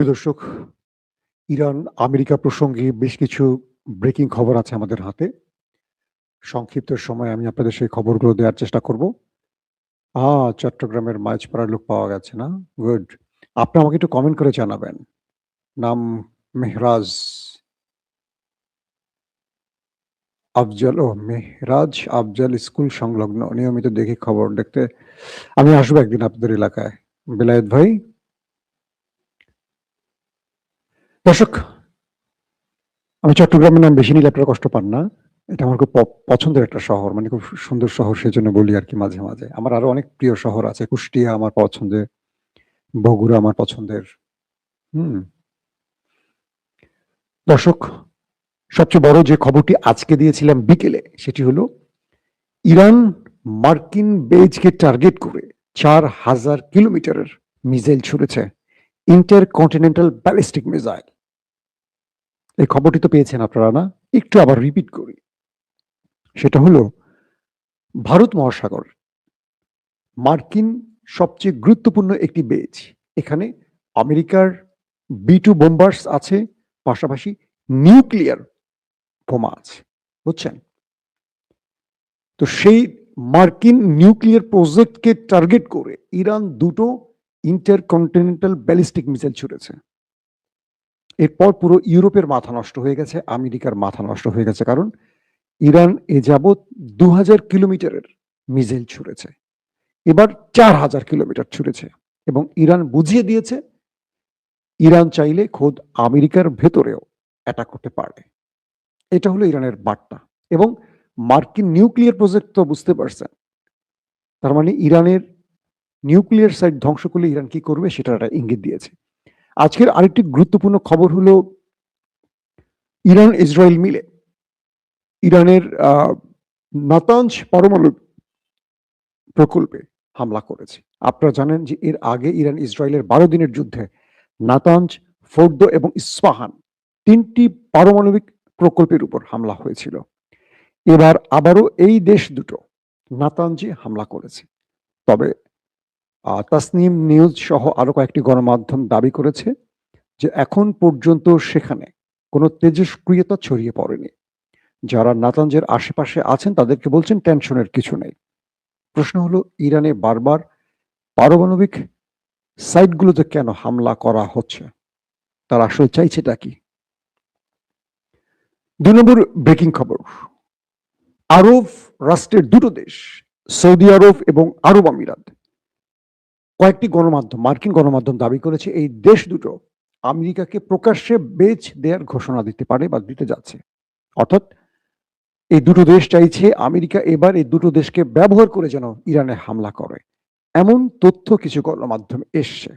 প্রিয় দর্শক, Iran America প্রসঙ্গে বেশ কিছু ব্রেকিং খবর আছে আমাদের হাতে। সংক্ষিপ্ত সময়ে আমি আপনাদের সেই খবরগুলো দেওয়ার চেষ্টা করব। আ চট্টগ্রামের মাঝপাড়ার লোক পাওয়া গেছে না? গুড। আপনি আমাকে একটু কমেন্ট করে জানাবেন। নাম মেহরাজ আফজাল মেহরাজ আফজাল স্কুল সংলগ্ন। নিয়মিত দেখি খবর দেখতে। আমি আসবো একদিন আপনাদের এলাকায়। বেলায়েত ভাই? দর্শক, আমি চট্টগ্রামের নাম বেশি নিলে আপনারা কষ্ট পান না। এটা আমার খুব পছন্দের একটা শহর। মানে খুব সুন্দর শহর সেজন্য বলি আরকি মাঝে, মাঝে। আমার আরো অনেক প্রিয় শহর আছে। কুষ্টিয়া আমার পছন্দের, বগুড়া আমার পছন্দের। হুম? দর্শক, সবচেয়ে বড় যে খবরটি আজকে দিয়েছিলাম বিকেলে সেটি হলো ইরান মার্কিন বেজকে টার্গেট করে ৪,০০০ কিলোমিটারের মিসাইল ছুড়েছে। Intercontinental ballistic missile. এই খবরটি তো পেয়েছেন আপনারা না? একটু আবার রিপিট করি। সেটা হলো ভারত মহাসাগর মার্কিন সবচেয়ে গুরুত্বপূর্ণ একটি বেজ। এখানে আমেরিকার B-2 বোম্বার্স আছে, পাশাপাশি নিউক্লিয়ার বোমা আছে। বুঝছেন? তো সেই মার্কিন নিউক্লিয়ার প্রজেক্টকে টার্গেট করে ইরান ২ টো ইন্টারকন্টিনেন্টাল ব্যালিস্টিক মিসাইল ছুড়েছে। এরপর পুরো ইউরোপের মাথা নষ্ট হয়ে গেছে, আমেরিকার মাথা নষ্ট হয়ে গেছে। কারণ ইরান এ যাবৎ ২,০০০ কিলোমিটারের মিসাইল ছুড়েছে। এবার ৪,০০০ কিলোমিটার ছুড়েছে এবং ইরান বুঝিয়ে দিয়েছে ইরান চাইলে খোদ আমেরিকার ভেতরেও অ্যাটাক করতে পারে। এটা হলো ইরানের বার্তা এবং মার্কিন নিউক্লিয়ার প্রজেক্ট তো বুঝতে পারছেন। তার মানে ইরানের নিউক্লিয়ার সাইট ধ্বংস করলে ইরান কি করবে সেটার একটা ইঙ্গিত দিয়েছে। আজকের আরেকটি গুরুত্বপূর্ণ খবর হলো ইরান ইসরায়েল মিলে ইরানের নাতানজ পারমাণবিক প্রকল্পে হামলা করেছে। আপনারা জানেন যে এর আগে ইরান ইসরায়েলের ১২ দিনের যুদ্ধে নাতানজ, ফোর্দো এবং ইস্পাহান ৩ টি পারমাণবিক প্রকল্পের উপর হামলা হয়েছিল। এবার আবারও এই দেশ দুটো নাতানজে হামলা করেছে। তবে তাসনিম নিউজ সহ আরো কয়েকটি গণমাধ্যম দাবি করেছে যে এখন পর্যন্ত সেখানে কোনো তেজস্ক্রিয়তা ছড়িয়ে পড়েনি। যারা নাতানজের আশেপাশে আছেন তাদেরকে বলছেন টেনশনের কিছু নেই। প্রশ্ন হলো ইরানে বারবার পারমাণবিক সাইটগুলোতে কেন হামলা করা হচ্ছে? তারা আসলে চাইছেটা কি? ২ নম্বর ব্রেকিং খবর। আরব রাষ্ট্রের ২ টো দেশ, সৌদি আরব এবং আরব আমিরাত কয়েকটি গণমাধ্যম, মার্কিন গণমাধ্যম দাবি করেছে এই দেশ দুটো আমেরিকাকে প্রকাশ্যে বেচ দেয়ার ঘোষণা দিতে পারে বা দিতে যাচ্ছে। অর্থাৎ এই দুটো দেশ চাইছে আমেরিকা এবার এই দুটো দেশকে ব্যবহার করে যেন ইরানে হামলা করে। এমন তথ্য কিছু গণমাধ্যমে এসছে।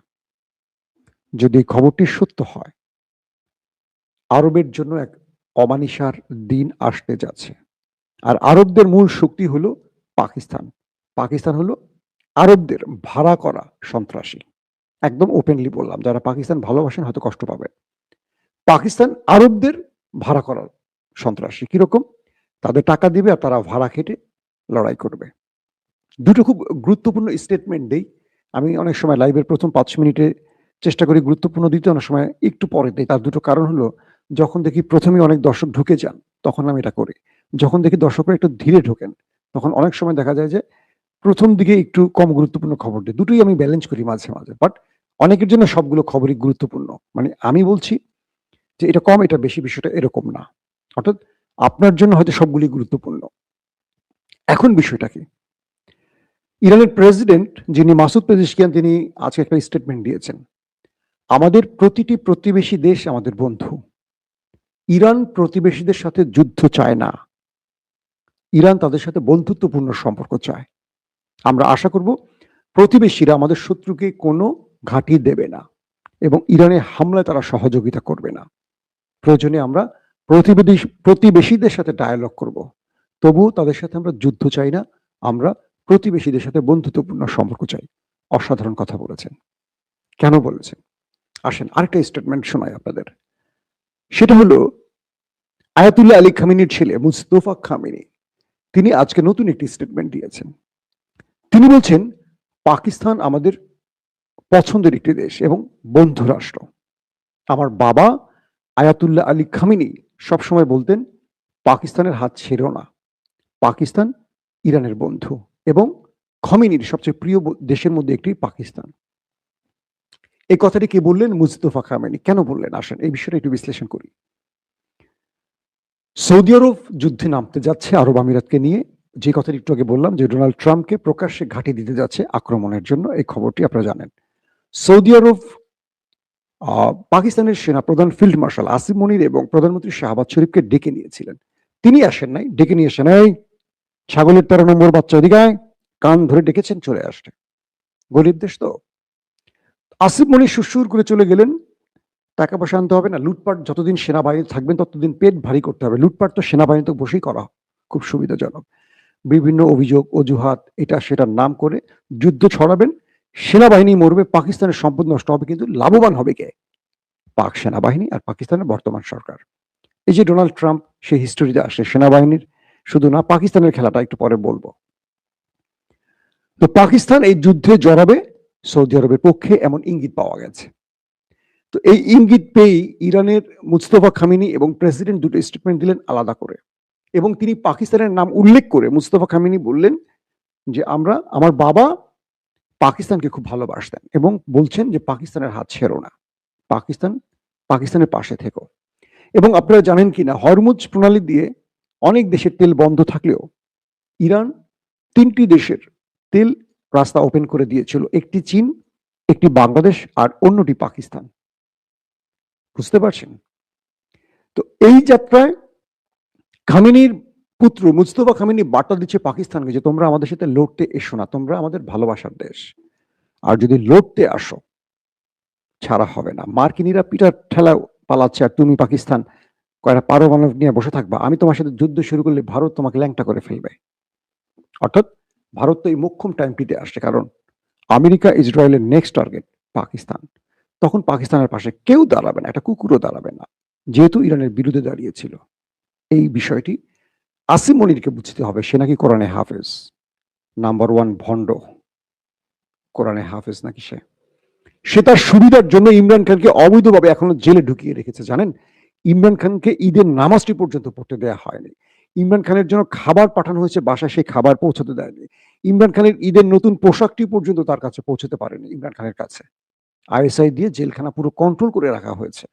যদি এই খবরটি সত্য হয়, আরবের জন্য এক অমানিশার দিন আসতে যাচ্ছে। আর আরবদের মূল শক্তি হলো পাকিস্তান। পাকিস্তান হলো আরবদের ভাড়া করা সন্ত্রাসী। একদম ওপেনলি বললাম, যারা পাকিস্তান ভালোবাসেন হয়তো কষ্ট পাবেন। পাকিস্তান আরবদের ভাড়া করা সন্ত্রাসী। কিরকম? তাদের টাকা দিবে আর তারা ভাড়া খেটে লড়াই করবে। দুটো খুব গুরুত্বপূর্ণ স্টেটমেন্ট দেই। আমি অনেক সময় লাইভের ১ম ৫ মিনিটে চেষ্টা করি গুরুত্বপূর্ণ দিতে, অনেক সময় একটু পরে দেই। তার দুটো কারণ হলো, যখন দেখি ১ম এই অনেক দর্শক ঢুকে যান, তখন আমি এটা করি। যখন দেখি দর্শকরা একটু ধীরে ঢোকেন, তখন অনেক সময় দেখা যায় যে ১ম দিকে একটু কম গুরুত্বপূর্ণ খবর দেই। দুটোই আমি ব্যালেন্স করি মাঝে, মাঝে। বাট অনেকের জন্য সবগুলো খবরই গুরুত্বপূর্ণ। মানে আমি বলছি যে এটা কম, এটা বেশি, বিষয়টা এরকম না। অর্থাৎ আপনার জন্য হয়তো সবগুলোই গুরুত্বপূর্ণ। এখন বিষয়টা কি? ইরানের প্রেসিডেন্ট যিনি মাসুদ পেজেশকিয়ান, তিনি আজকে একটা স্টেটমেন্ট দিয়েছেন। আমাদের প্রতিটি প্রতিবেশী দেশ আমাদের বন্ধু। ইরান প্রতিবেশীদের সাথে যুদ্ধ চায় না। ইরান তাদের সাথে বন্ধুত্বপূর্ণ সম্পর্ক চায়। আমরা আশা করব প্রতিবেশীরা আমাদের শত্রুকে কোনো ঘাঁটি দেবে না এবং ইরানে হামলায় তারা সহযোগিতা করবে না। প্রয়োজনে আমরা প্রতিবেশীদের সাথে ডায়ালগ করব। তবুও তাদের সাথে আমরা যুদ্ধ চাই না। আমরা প্রতিবেশীদের সাথে বন্ধুত্বপূর্ণ সম্পর্ক চাই। অসাধারণ কথা বলেছেন। কেন বলেছেন? আসেন আরেকটা স্টেটমেন্ট শোনাই আপনাদের। সেটা হলো আয়াতুল্লাহ আলী খামেনির ছেলে মুস্তফা খামেনি, তিনি আজকে নতুন একটি স্টেটমেন্ট দিয়েছেন। তিনি বলছেন পাকিস্তান আমাদের পছন্দের একটি দেশ এবং বন্ধু রাষ্ট্র। আমার বাবা আয়াতুল্লাহ আলী খামিনি সবসময় বলতেন, পাকিস্তানের হাত ছেড়ো না, পাকিস্তান ইরানের বন্ধু, এবং খমিনির সবচেয়ে প্রিয় দেশের মধ্যে একটি পাকিস্তান। এই কথাটি কে বললেন? মুস্তফা খামেনি। কেন বললেন? আসেন এই বিষয়টা একটু বিশ্লেষণ করি। সৌদি আরব যুদ্ধে নামতে যাচ্ছে আরব আমিরাতকে নিয়ে, যে কথাটি একটু আগে বললাম, যে ডোনাল্ড ট্রাম্পকে প্রকাশ্যে ঘাঁটি দিতে যাচ্ছে আক্রমণের জন্য। এই খবরটি আপনারা জানেন। সৌদি আরব পাকিস্তানের সেনাপ্রধান ফিল্ড মার্শাল আসিফ মনির এবং প্রধানমন্ত্রী শাহবাজ শরীফকে ডেকে নিয়েছিলেন। তিনি আসেন নাই, ডেকে নিয়ে এসেন, এই ছাগলের 13 নম্বর বাচ্চা এদিকে আয়, কান ধরে ডেকেছেন, চলে আসছে। গরিব দেশ তো। আসিফ মনির সুরসুর করে চলে গেলেন। টাকা পয়সা আনতে হবে না, লুটপাট যতদিন সেনাবাহিনী থাকবেন ততদিন পেট ভারী করতে হবে। লুটপাট তো সেনাবাহিনী তো বসেই করা খুব সুবিধাজনক। বিভিন্ন অভিযোগ, অজুহাত, এটা সেটার নাম করে যুদ্ধ ছড়াবেন, সেনাবাহিনী মরবে, পাকিস্তানের সম্পদ নষ্ট হবে, কিন্তু লাভবান হবে কে? পাক সেনাবাহিনী আর পাকিস্তানের বর্তমান সরকার। এই যে ডোনাল্ড ট্রাম্প, সে হিস্টোরিতে আসে সেনাবাহিনীর শুধু না, পাকিস্তানের খেলাটা একটু পরে বলবো। তো পাকিস্তান এই যুদ্ধে জড়াবে সৌদি আরবের পক্ষে, এমন ইঙ্গিত পাওয়া গেছে। তো এই ইঙ্গিত পেয়েই ইরানের মুস্তফা খামিনি এবং প্রেসিডেন্ট দুটো স্টেটমেন্ট দিলেন আলাদা করে, এবং তিনি পাকিস্তানের নাম উল্লেখ করে মুস্তফা খামিনি বললেন যে আমার বাবা পাকিস্তানকে খুব ভালোবাসতেন, এবং বলছেন যে পাকিস্তানের হাত ছেড়ো না, পাকিস্তানের পাশে থেকো। এবং আপনারা জানেন কিনা, হরমুজ প্রণালী দিয়ে অনেক দেশের তেল বন্ধ থাকলেও ইরান 3টি দেশের তেল রাস্তা ওপেন করে দিয়েছিল, একটি চীন, একটি বাংলাদেশ, আর অন্যটি পাকিস্তান। বুঝতে পারছেন? তো এই যাত্রায় খামেনির পুত্র মুস্তফা খামেনি বার্তা দিচ্ছে পাকিস্তানকে যে তোমরা আমাদের সাথে লড়তে এসো না, তোমরা আমাদের ভালোবাসার দেশ, আর যদি লড়তে আসো ছাড়া হবে না। মার্কিনীরা পিটার ঠেলা পালাচ্ছে, আর তুমি পাকিস্তান কয়টা পারমাণবিক নিয়ে বসে থাকবা। আমি তোমার সাথে যুদ্ধ শুরু করলে ভারত তোমাকে ল্যাংটা করে ফেলবে। অর্থাৎ ভারত তো এই মোক্ষম টাইম পিতে আসছে, কারণ আমেরিকা ইসরায়েলের নেক্সট টার্গেট পাকিস্তান। তখন পাকিস্তানের পাশে কেউ দাঁড়াবে না, একটা কুকুরও দাঁড়াবে না, যেহেতু ইরানের বিরুদ্ধে দাঁড়িয়েছিল। এই বিষয়টি আসিম মনিরকে বুঝতে হবে। সে নাকি কোরআনে হাফেজ, নাম্বার 1 ভণ্ড, কোরআনে হাফেজ নাকি সে তার সুবিধার জন্য ইমরান খানকে অবৈধভাবে এখনো জেলে ঢুকিয়ে রেখেছে। জানেন, ইমরান খানকে ঈদের নামাজটি পর্যন্ত পড়তে দেওয়া হয়নি। ইমরান খানের জন্য খাবার পাঠানো হয়েছে বাসায়, সেই খাবার পৌঁছতে দেয়নি। ইমরান খানের ঈদের নতুন পোশাকটি পর্যন্ত তার কাছে পৌঁছতে পারেনি ইমরান খানের কাছে। আইএসআই দিয়ে জেলখানা পুরো কন্ট্রোল করে রাখা হয়েছে।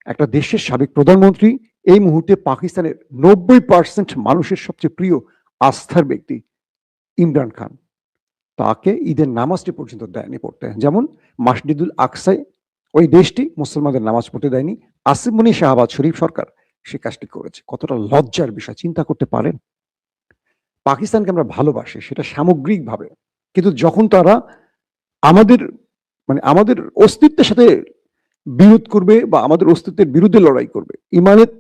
একটা দেশের সাবেক প্রধানমন্ত্রী, এই মুহূর্তে পাকিস্তানের 90% মানুষের সবচেয়ে প্রিয় আস্থার ব্যক্তি ইমরান খান, তাকে ঈদের নামাজটি পর্যন্ত দেয়নি পড়তে। যেমন মসজিদুল আকসায় ওই দেশটি মুসলমানদের নামাজ পড়তে দেয়নি, আসিফ মনি শাহবাজ শরীফ সরকার সে কাজটি করেছে। কতটা লজ্জার বিষয় চিন্তা করতে পারেন? পাকিস্তানকে আমরা ভালোবাসি সেটা সামগ্রিকভাবে, কিন্তু যখন তারা আমাদের আমাদের অস্তিত্বের সাথে বিরোধ করবে বা আমাদের অস্তিত্বের বিরুদ্ধে লড়াই করবে,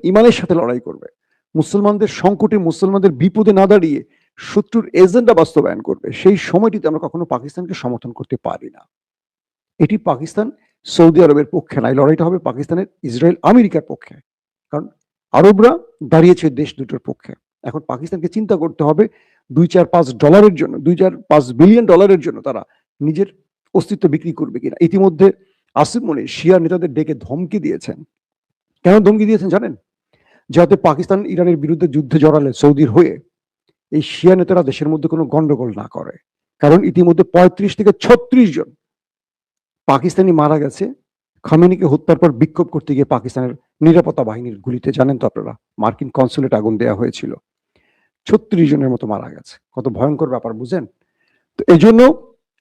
ইমানের সাথে লড়াই করবে, মুসলমানদের সংকটে, মুসলমানদের বিপদে না দাঁড়িয়ে শত্রুর এজেন্ডা বাস্তবায়ন করবে, সেই সময়টিতে আমরা কখনো পাকিস্তানকে সমর্থন করতে পারি না। এটি পাকিস্তান সৌদি আরবের পক্ষে নাই, লড়াইটা হবে পাকিস্তানের ইসরায়েল আমেরিকার পক্ষে, কারণ আরবরা দাঁড়িয়েছে দেশ দুটোর পক্ষে। এখন পাকিস্তানকে চিন্তা করতে হবে $2-4-5 জন্য, $2-4-5 বিলিয়ন জন্য তারা নিজের অস্তিত্ব বিক্রি করবে কিনা। ইতিমধ্যে আসিফ মনি শিয়া নেতাদের ডেকে ধমকি দিয়েছেন। কেন ধমকি দিয়েছেন জানেন? যাতে পাকিস্তান ইরানের বিরুদ্ধে যুদ্ধে জড়ালে সৌদির হয়ে এই শিয়া নেতারা দেশের মধ্যে কোনো গন্ডগোল না করে, কারণ ইতিমধ্যে 35 থেকে 36 জন পাকিস্তানি মারা গেছে খামেনিকে হত্যার পর বিক্ষোভ করতে গিয়ে পাকিস্তানের নিরাপত্তা বাহিনীর গুলিতে। জানেন তো আপনারা, মার্কিন কনসুলেট আগুন দেওয়া হয়েছিল, 36 জনের মতো মারা গেছে। কত ভয়ঙ্কর ব্যাপার বুঝেন? তো এই জন্য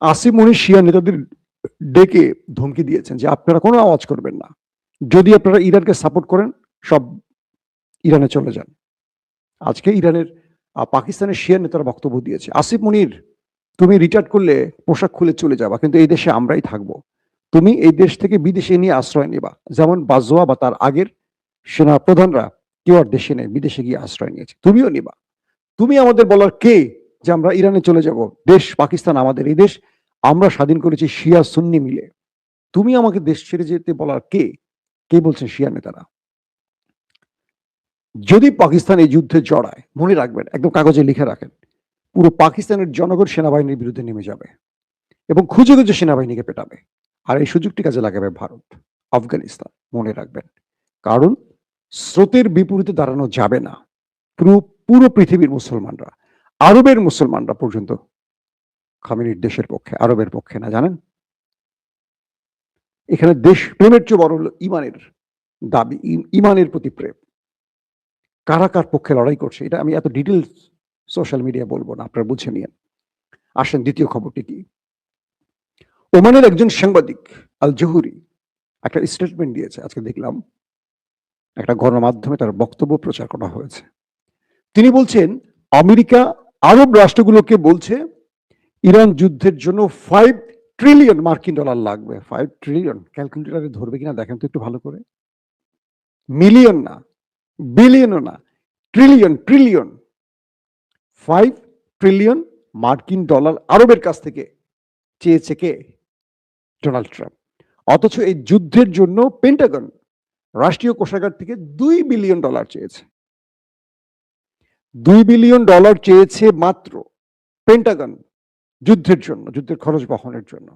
আসিফ মনি শিয়া নেতাদের ডেকে ধমকি দিয়েছেন যে আপনারা কোনো আওয়াজ করবেন না, যদি আপনারা ইরানকে সাপোর্ট করেন সব ইরানে চলে যান। আজকে ইরানের পাকিস্তানের শিয়া নেতারা বক্তব্য দিয়েছে, আসিফ মনির তুমি রিটায়ার করলে পোশাক খুলে চলে যাবা, কিন্তু এই দেশে আমরাই থাকবো, তুমি এই দেশ থেকে বিদেশে নিয়ে আশ্রয় নেবা। যেমন বাজওয়া বা তার আগের সেনা প্রধানরা কেউ আর দেশে নেই, বিদেশে গিয়ে আশ্রয় নিয়েছে, তুমিও নিবা। তুমি আমাদের বলার কে যে আমরা ইরানে চলে যাব? দেশ পাকিস্তান আমাদের, এই দেশ আমরা স্বাধীন করেছি শিয়া সুন্নি মিলে, তুমি আমাকে দেশ ছেড়ে যেতে বলার কে? কে বলছেন? শিয়া নেতারা। যদি পাকিস্তান এই যুদ্ধে জড়ায়, মনে রাখবেন, একদম কাগজে লিখে রাখেন, পুরো পাকিস্তানের জনগণ সেনাবাহিনীর বিরুদ্ধে নেমে যাবে এবং খুঁজে খুঁজে সেনাবাহিনীকে পেটাবে, আর এই সুযোগটি কাজে লাগাবে ভারত। আফগানিস্তান, মনে রাখবেন। কারণ স্রোতের বিপরীতে দাঁড়ানো যাবে না। পুরো পৃথিবীর মুসলমানরা, আরবের মুসলমানরা পর্যন্ত খামেনির দেশের পক্ষে, আরবের পক্ষে না, জানেন? এখানে দেশ প্রেমের চেয়ে বড় হলো ইমানের দাবি, ইমানের প্রতি প্রেম। কারা কার পক্ষে লড়াই করছে এটা আমি এত ডিটেলস সোশ্যাল মিডিয়া বলবো না, আপনারা বুঝে নিয়েন। আসেন দ্বিতীয় খবরটি কি। ওমানের একজন সাংবাদিক আল জহুরি একটা স্টেটমেন্ট দিয়েছে, আজকে দেখলাম একটা গণমাধ্যমে তার বক্তব্য প্রচার করা হয়েছে। তিনি বলছেন আমেরিকা আরব রাষ্ট্রগুলোকে বলছে ইরান যুদ্ধের জন্য 5 ট্রিলিয়ন মার্কিন ডলার লাগবে। 5 ট্রিলিয়ন ক্যালকুলেটরে ধরবে কিনা দেখেন তো একটু ভালো করে। মিলিয়ন না, বিলিয়নও না, ট্রিলিয়ন, ট্রিলিয়ন। 5 ট্রিলিয়ন মার্কিন ডলার আরবের কাছ থেকে চেয়েছে কে? Donald Trump. অথচ এই যুদ্ধের জন্য পেন্টাগন রাষ্ট্রীয় কোষাগার থেকে 2 বিলিয়ন ডলার চেয়েছে। 2 বিলিয়ন ডলার চেয়েছে মাত্র পেন্টাগন যুদ্ধের জন্য, যুদ্ধের খরচ বহনের জন্য।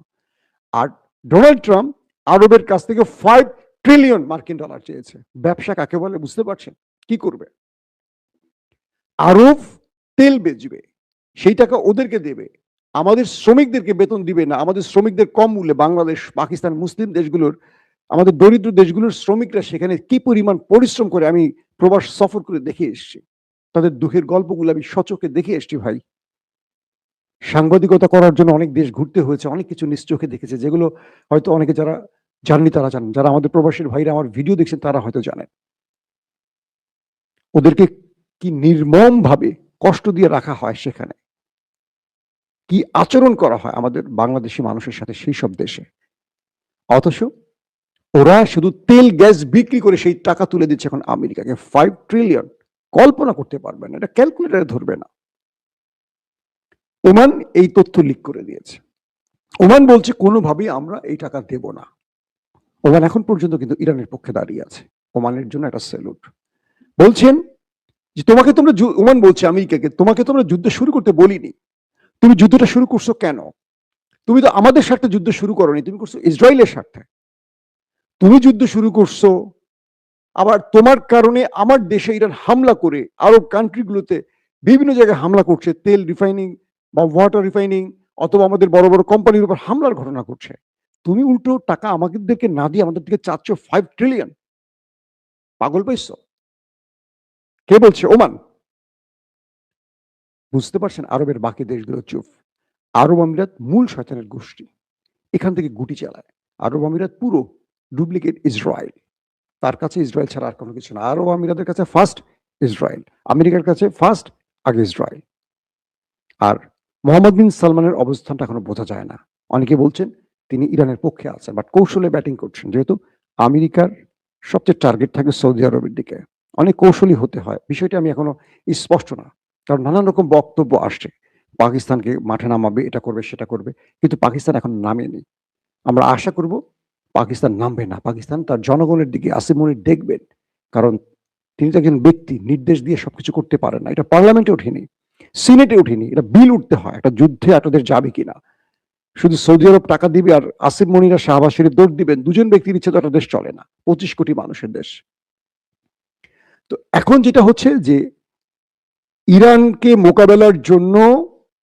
আর ডোনাল্ড ট্রাম্প আরবের কাছ থেকে 5 ট্রিলিয়ন মার্কিন ডলার চেয়েছে। ব্যবসা কাকে বলে বুঝতে পারছেন? কি করবে? আরব তেল বেচবে, সেই টাকা ওদেরকে দেবে, আমাদের শ্রমিকদেরকে বেতন দিবে না। আমাদের শ্রমিকদের কম মূল্যে, বাংলাদেশ, পাকিস্তান, মুসলিম দেশগুলোর, আমাদের দরিদ্র দেশগুলোর শ্রমিকরা সেখানে কি পরিমাণ পরিশ্রম করে আমি প্রবাস সফর করে দেখে এসেছি। তাদের দুঃখের গল্পগুলো আমি সচক্ষে দেখে এসেছি ভাই। সাংবাদিকতা করার জন্য অনেক দেশ ঘুরতে হয়েছে, অনেক কিছু নিজ চোখে দেখেছে, যেগুলো হয়তো অনেকে যারা জাননি তারা জানেন, যারা আমাদের প্রবাসীর ভাইরা আমার ভিডিও দেখছেন তারা হয়তো জানেন। ওদেরকে কি নির্মম ভাবে কষ্ট দিয়ে রাখা হয় সেখানে, কি আচরণ করা হয় আমাদের বাংলাদেশি মানুষের সাথে সেই সব দেশে। অথচ ওরা শুধু তেল গ্যাস বিক্রি করে সেই টাকা তুলে দিচ্ছে এখন আমেরিকাকে। 5 ট্রিলিয়ন কল্পনা করতে পারবেন না, এটা ক্যালকুলেটরে ধরবে না। ওমান এই তথ্য লিক করে দিয়েছে। ওমান বলছে কোনোভাবেই আমরা এই টাকা দেব না। ওমান এখন পর্যন্ত কিন্তু ইরানের পক্ষে দাঁড়িয়ে আছে। ওমানের জন্য একটা স্যালুট। বলছেন যে তোমাকে তোমরা, ওমান বলছে আমেরিকাকে, তোমাকে তোমরা যুদ্ধ শুরু করতে বলিনি, তুমি যুদ্ধটা শুরু করছো কেন? তুমি তো আমাদের স্বার্থে যুদ্ধ শুরু করোনি, তুমি করছো ইসরায়েলের স্বার্থে। তুমি যুদ্ধ শুরু করছো, আবার তোমার কারণে আমার দেশে ইরান হামলা করে আরব কান্ট্রিগুলোতে বিভিন্ন জায়গায় হামলা করছে, তেল রিফাইনিং বা ওয়াটার রিফাইনিং অথবা আমাদের বড় বড় কোম্পানির উপর হামলার ঘটনা করছে। তুমি উল্টো টাকা আমাদেরকে না দিয়ে আমাদের দিকে চাচ্ছ 5 ট্রিলিয়ন। পাগল পাইছো? কে বলছে? ওমান। বুঝতে পারছেন? আরবের বাকি দেশগুলো চুপ। আরব আমিরাত মূল শয়তানের গোষ্ঠী, এখান থেকে গুটি চালায়। আরব আমিরাত পুরো ডুপ্লিকেট ইসরায়েল। তার কাছে ইসরায়েল ছাড়া আর কোনো কিছু না। আরব আমিরাতের কাছে ফার্স্ট ইসরায়েল, আমেরিকার কাছে ফার্স্ট, আগে ইসরায়েল। আর মোহাম্মদ বিন সালমানের অবস্থানটা এখনো বোঝা যায় না। অনেকে বলছেন তিনি ইরানের পক্ষে আছেন, বাট কৌশলে ব্যাটিং করছেন, যেহেতু আমেরিকার সবচেয়ে টার্গেট থাকে সৌদি আরবের দিকে। অনেক কৌশলী হতে হয়, বিষয়টা আমি এখনো স্পষ্ট না, কারণ নানান রকম বক্তব্য আসছে পাকিস্তানকে মাঠে নামাবে, এটা করবে সেটা করবে, কিন্তু পাকিস্তান এখন নামেনি। আমরা আশা করব পাকিস্তান নামবে না। পাকিস্তান তার জনগণের দিকে আসিফ মনির দেখবেন, কারণ তিনি তো একজন ব্যক্তি, নির্দেশ দিয়ে সবকিছু করতে পারেন না। এটা পার্লামেন্টে ওঠেনি, সিনেটে ওঠেনি, এটা বিল উঠতে হয় একটা যুদ্ধে আপনাদের যাবে কিনা। শুধু সৌদি আরব টাকা দিবে আর আসিফ মনিরা শাহবাজ শরীফ দৌড় দিবেন, দুজন ব্যক্তির ইচ্ছে তো একটা দেশ চলে না, 25 কোটি মানুষের দেশ। তো এখন যেটা হচ্ছে যে ইরানকে মোকাবেলার জন্য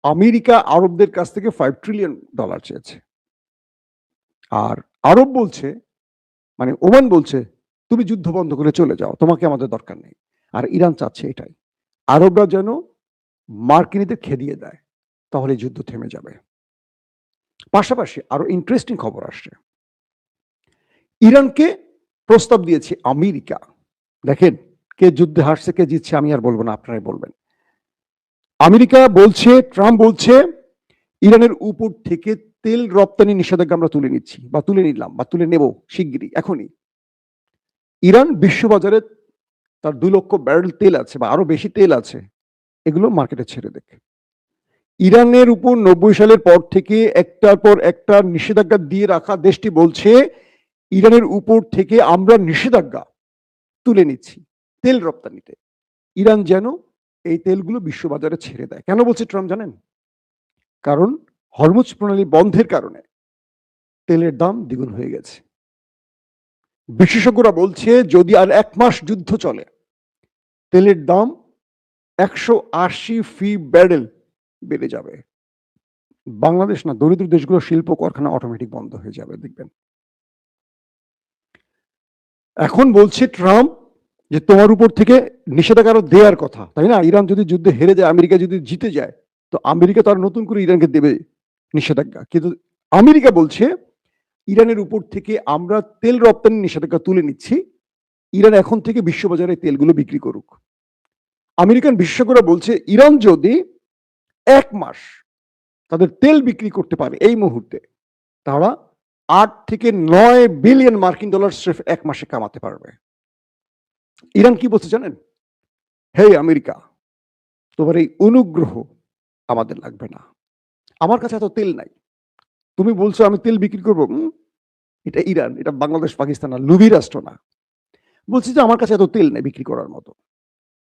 আমেরিকা আরবদের কাছ থেকে 5 ট্রিলিয়ন ডলার চেয়েছে। আর আরব বলছে, মানে ওমান বলছে তুমি যুদ্ধ বন্ধ করে চলে যাও, তোমাকে আমাদের দরকার নেই। আর ইরান চাচ্ছে এটাই, আরবরা যেন মার্কিনীদের খেদিয়ে দেয়, তাহলে যুদ্ধ থেমে যাবে। পাশাপাশি আরো ইন্টারেস্টিং খবর আসছে, ইরানকে প্রস্তাব দিয়েছে আমেরিকা। দেখেন কে যুদ্ধে হারছে কে জিতছে আমি আর বলবো না, আপনারাই বলবেন। আমেরিকা বলছে, ট্রাম্প বলছে ইরানের উপর থেকে তেল রপ্তানি নিষেধাজ্ঞা আমরা তুলে নিচ্ছি, বা তুলে নিলাম, বা তুলে নেব শিগগিরই, এখনই। ইরান বিশ্ববাজারে তার 2 লক্ষ ব্যারেল তেল আছে বা আরো বেশি তেল আছে, এগুলো মার্কেটে ছেড়ে দেখ। ইরানের উপর 90 সালের পর থেকে একটার পর একটা নিষেধাজ্ঞা দিয়ে রাখা দেশটি বলছে ইরানের উপর থেকে আমরা নিষেধাজ্ঞা তুলে নিচ্ছি তেল রপ্তানিতে। ইরান যেন এই তেলগুলো বিশ্ববাজারে ছেড়ে দেয়। কেন বলছে ট্রাম্প জানেন? কারণ হরমুজ প্রণালী বন্ধের কারণে তেলের দাম দ্বিগুণ হয়ে গেছে। বিশেষজ্ঞরা বলছে যদি আর 1 মাস যুদ্ধ চলে তেলের দাম 180 ফি ব্যারেল বেড়ে যাবে। বাংলাদেশ না, দরিদ্র দেশগুলোর শিল্প কারখানা অটোমেটিক বন্ধ হয়ে যাবে দেখবেন। এখন বলছে ট্রাম্প যে তোমার উপর থেকে নিষেধাজ্ঞা আরো দেওয়ার কথা, তাই না? ইরান যদি যুদ্ধে হেরে যায়, আমেরিকা যদি জিতে যায়, তো আমেরিকা তো আর নতুন করে ইরানকে দেবে নিষেধাজ্ঞা। কিন্তু আমেরিকা বলছে ইরানের উপর থেকে আমরা তেল রপ্তানি নিষেধাজ্ঞা তুলে নিচ্ছি, ইরান এখন থেকে বিশ্ববাজারে তেলগুলো বিক্রি করুক। আমেরিকান বিশেষজ্ঞরা বলছে ইরান যদি 1 মাস তাদের তেল বিক্রি করতে পারে এই মুহূর্তে, তারা 8 থেকে 9 বিলিয়ন মার্কিন ডলার স্রেফ 1 মাসে কামাতে পারবে। ইরান কি বলছে জানেন? হে আমেরিকা, তোমার এই অনুগ্রহ আমাদের লাগবে না। আমার কাছে এত তেল নাই, তুমি বলছো আমি তেল বিক্রি করবো। এটা ইরান, এটা বাংলাদেশ পাকিস্তান না, লুবি রাষ্ট্র না। বলছি যে আমার কাছে এত তেল নেই বিক্রি করার মতো।